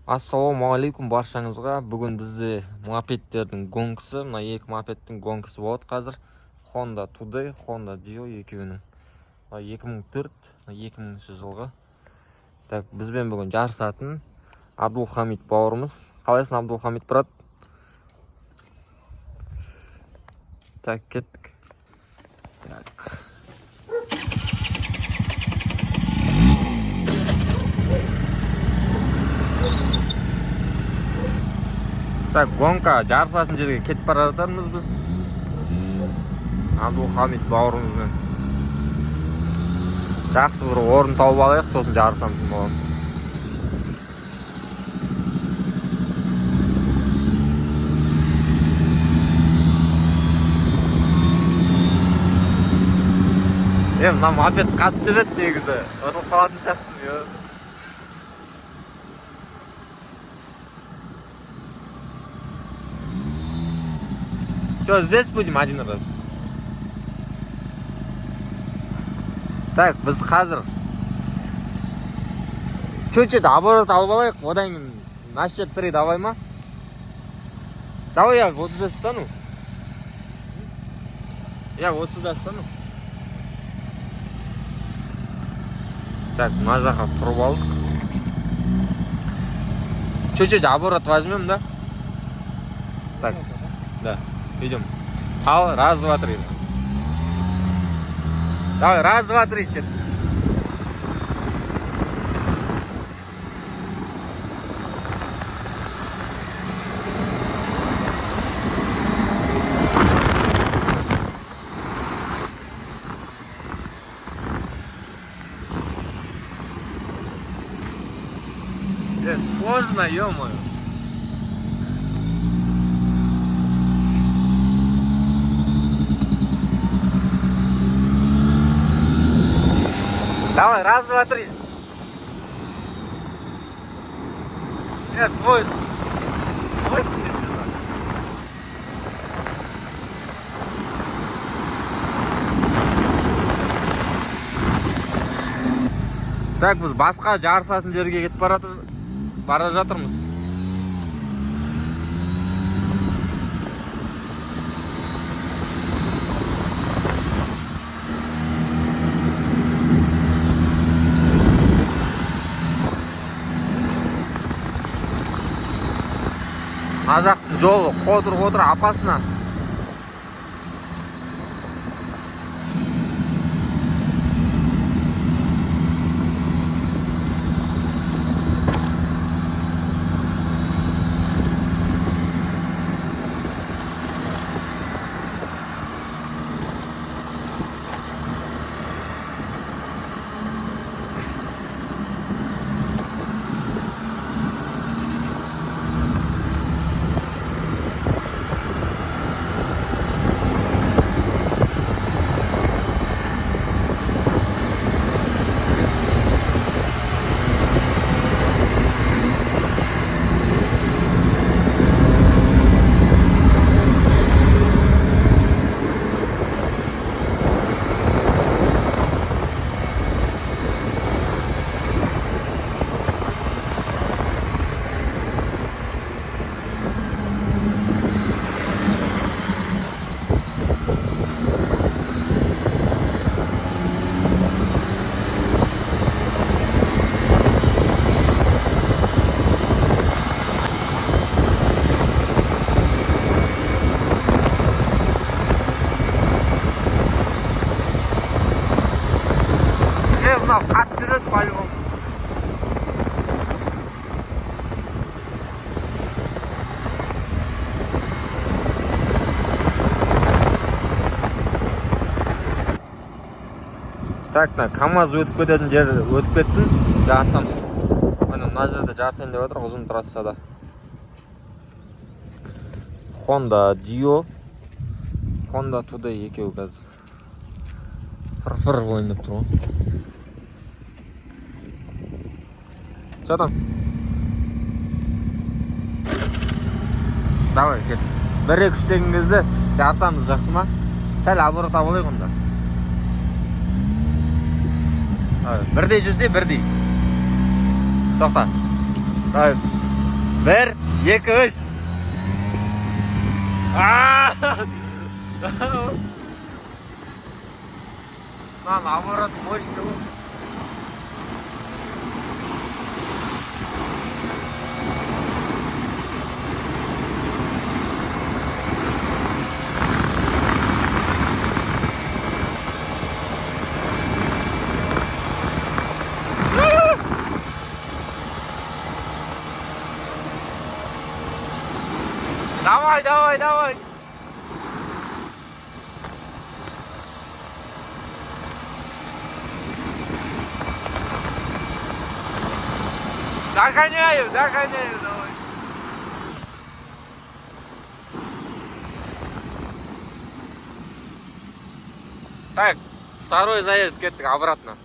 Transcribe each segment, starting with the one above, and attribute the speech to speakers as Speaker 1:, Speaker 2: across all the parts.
Speaker 1: Ассалаумағалейкум баршаңызға. Бүгін бізде мопедтердің гонкасы, мына екі мопедтің гонкасы болады қазір. Honda Today, Honda Dio екеуінің. 2004, 2000 жылғы. Так, бізбен бүгін жарысатын Абдулхамид бауырымыз. Қалайсың, Абдулхамид брат? Так, кеттік. Так. Так, гонка жарысатын жерге кетіп бара жатармыз біз. Абдулхамид бауырымызбен. Жақсы бір орын тауып алайық, сосын жарысатын боламыз. Мына мопед қатып жүреді негізі. Ұтылып қалатын сияқтымын. Что, здесь будем один раз? Так, біз қазір чуть-чуть оборот алып алайық, одан кейін на счет 3 давай ма? Давай я вот здесь стану. Я вот сюда стану. Так, мына жаққа тұрып алдық. Чуть-чуть оборот возьмем, да? Так, да, идем. Ал, раз, два, три. Давай, раз, два, три. Сложно, ё-моё. Давай, раз, два, три. Нет, твой. Так, біз басқа жарысатын жерге кетіп бара жатырмыз. Мына жақтың жолы қотыр апасына. Қатты жүреді по-любому. Так, КамАЗ өтіп кететін жер өтіп кетсін, жарысамыз. Мына жерде жарысайын деп отыр, ұзын трассада. Honda Dio, Honda Today екеуі қазір фыр-фыр ойнап тұр ғой. Что там? Давай, кет. Бір-екі үштеген кезде жарысамыз, жақсы ма? Сәл оборот алайық онда. Бірдей жүрсе, бірдей. Тоқта. Давай. Bir, iki, üç. Lan amarat boştu. Давай, давай, давай. Догоняю, догоняю, давай. Так, второй заезд, кеттік обратно.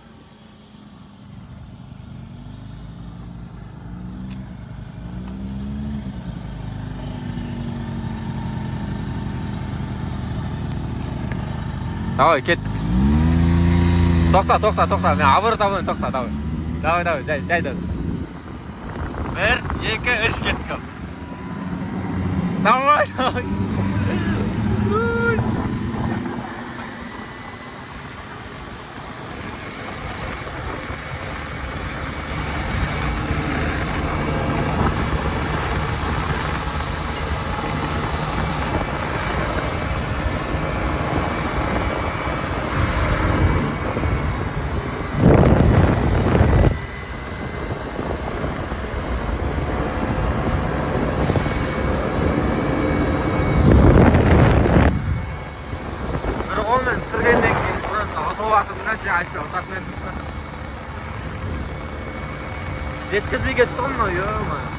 Speaker 1: Давай, кеттік. Тоқта, тоқта, тоқта. Мен оборот алайын, тоқта, давай. Давай, давай, жай. Bir, iki, üç kеттік. Давай, давай. Жеткізбей кетті ғой мынау, ё-моё.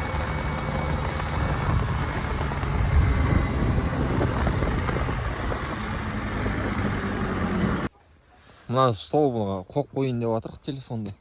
Speaker 1: Мына столбыға қоқ қойын деп жатырық телефонды.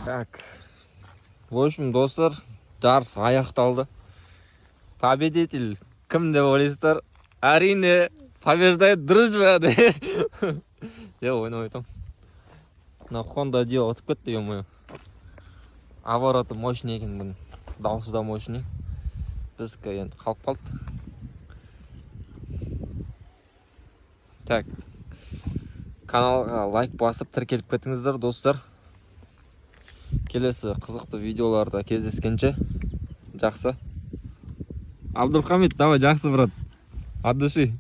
Speaker 1: Так. В общем, достар, жарыс аяқталды. Победитель кім деп ойлайсыздар? Әрине, побеждает дружба де. Ойнап айтам. Мына Honda Dio ұтып кетті, ё-моё. Обороты мощный екен бұның. Дауысы да мощный. Біздікі енді қалып қалды. Так. Каналға лайк басып тіркеліп кетіңіздер, достар. Келесі қызықты видеоларда кездескенше. Жақсы. Абдулхамид, давай, жақсы, брат. От души.